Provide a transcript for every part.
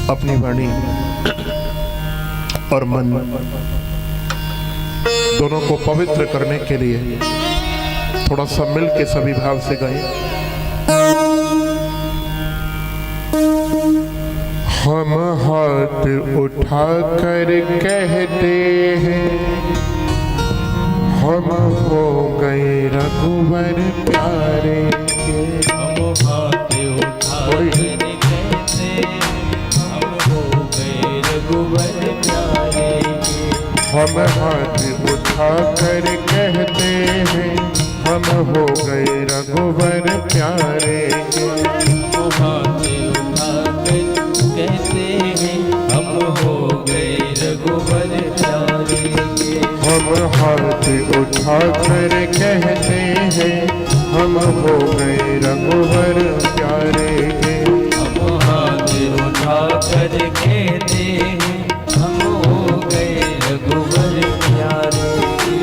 अपनी वाणी और मन दोनों को पवित्र करने के लिए थोड़ा सा मिल के सभी भाव से गाएं। हम हाथ उठा कर कहते हैं, हम हो गए रघुवर प्यारे के। हम हाथ उठा कर कहते हैं, हम हो गए रघुवर प्यारे के। हम हाथ उठा कर कहते हैं, हम हो गए रघुवर प्यारे के। हम हाथ उठा कर कहते हैं, हम हो गए रघुवर प्यारे के। हम हाथ उठा कर कहते हैं, हम हो गए रघुवर प्यारे के। हम हाथ उठा कर कहते हैं, हम हो गए रघुवर प्यारे के।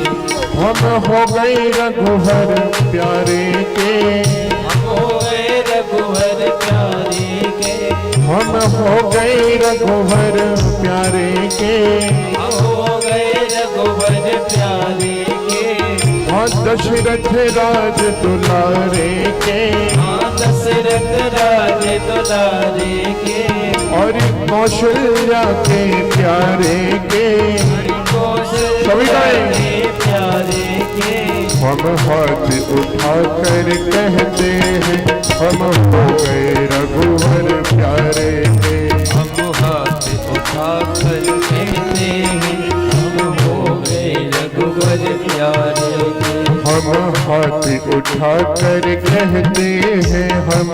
हम हो गए रघुवर प्यारे के। हम हो गए रघुवर प्यारे के। हम हो गए रघुवर प्यारे के। हम हो गए रघुवर प्यारे के। हाँ दशरथ राज दुलारे के। हाँ दशरथ राज दुलारे के। और कौशल्या के प्यारे के। सभी गाएं। प्यारे के। हम हाथ उठा कर कहते हैं, हम हो गए रघुवर प्यारे के। हम हाथ उठा कर कहते हैं, हम हो गए रघुवर प्यारे के। हम हाथ उठा कर कहते हैं, हम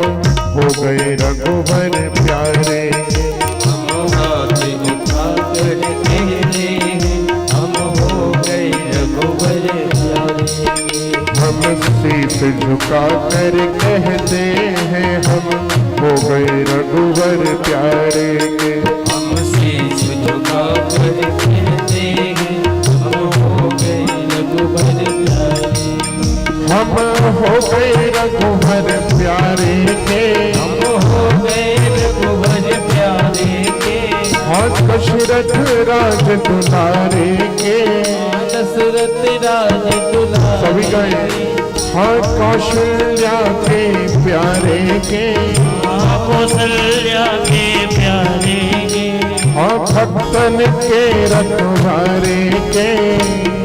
हो गए रघुवर प्यारे के। हम हाथ उठा कर कहते हैं, हम हो गए रघुवर प्यारे के। हम शीश झुका कर कहते हैं, हम हो गए रघुवर प्यारे के। हम शीश झुका कर कहते हैं, हम हो गए रघुवर प्यारे। हम हो गए रघुवर प्यारे के। हम हो गए रघुवर प्यारे के। हाँ दशरथ राज दुलारे के। दशरथ राज दुलारे सभी गए। हाँ कौशल्या के प्यारे के। कौशल्या के प्यारे के। हाँ भक्तन के रखवारे के।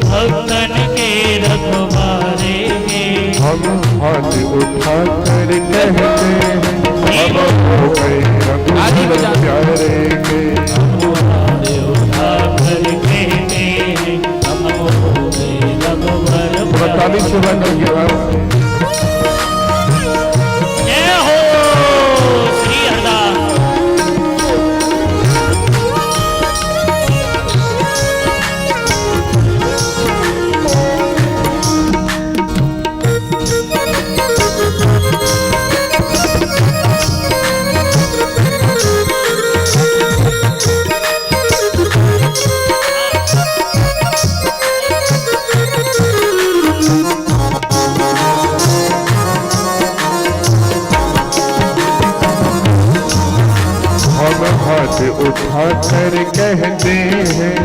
भक्तन के रखवारे के। हम हाथ उठा कर कहते हैं, हम हो गए रघुवर प्यारे के। ताली से बंद की आवाज से। जय हो श्री हरदास। हाथ उठा कर कहते हैं,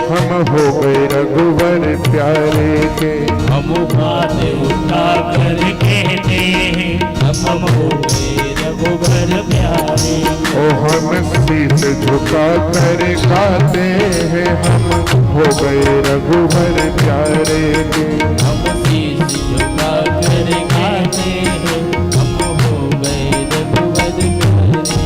हम हो गए रघुवर प्यारे के। हम हाथ उठा कर कहते हैं, हम हो गए रघुवर प्यारे। ओ हम शीश झुका कर गाते हैं, हम हो गए रघुवर प्यारे के। हम शीश झुका कर गाते हैं, हम हो गए रघुवर प्यारे।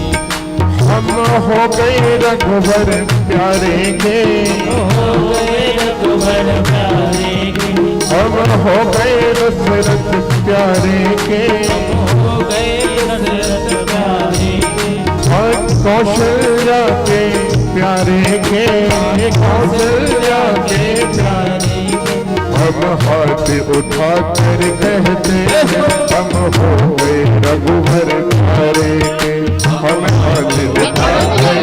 हम हो गए रघुवर प्यारे के। हो गए रघुवर प्यारे के। हम हो गए दशरथ प्यारे के। हो गए दशरथ प्यारे के। और कौशल्या के प्यारे के। कौशल्या के प्यारे के। हम हाथ उठा कर कहते हैं, हम हो गए रघुवर प्यारे के। हम हाथ उठा कर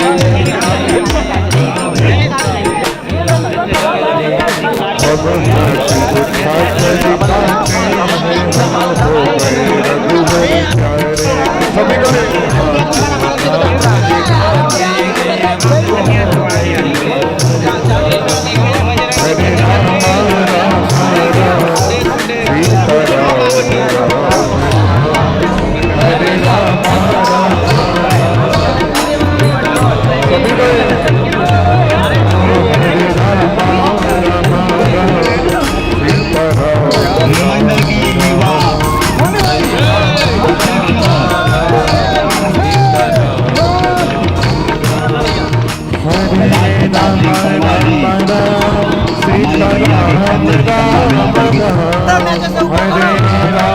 हम हाथ उठा कर गाते हैं, हम हो गए रघुवर प्यारे के। सभी को Hare Rama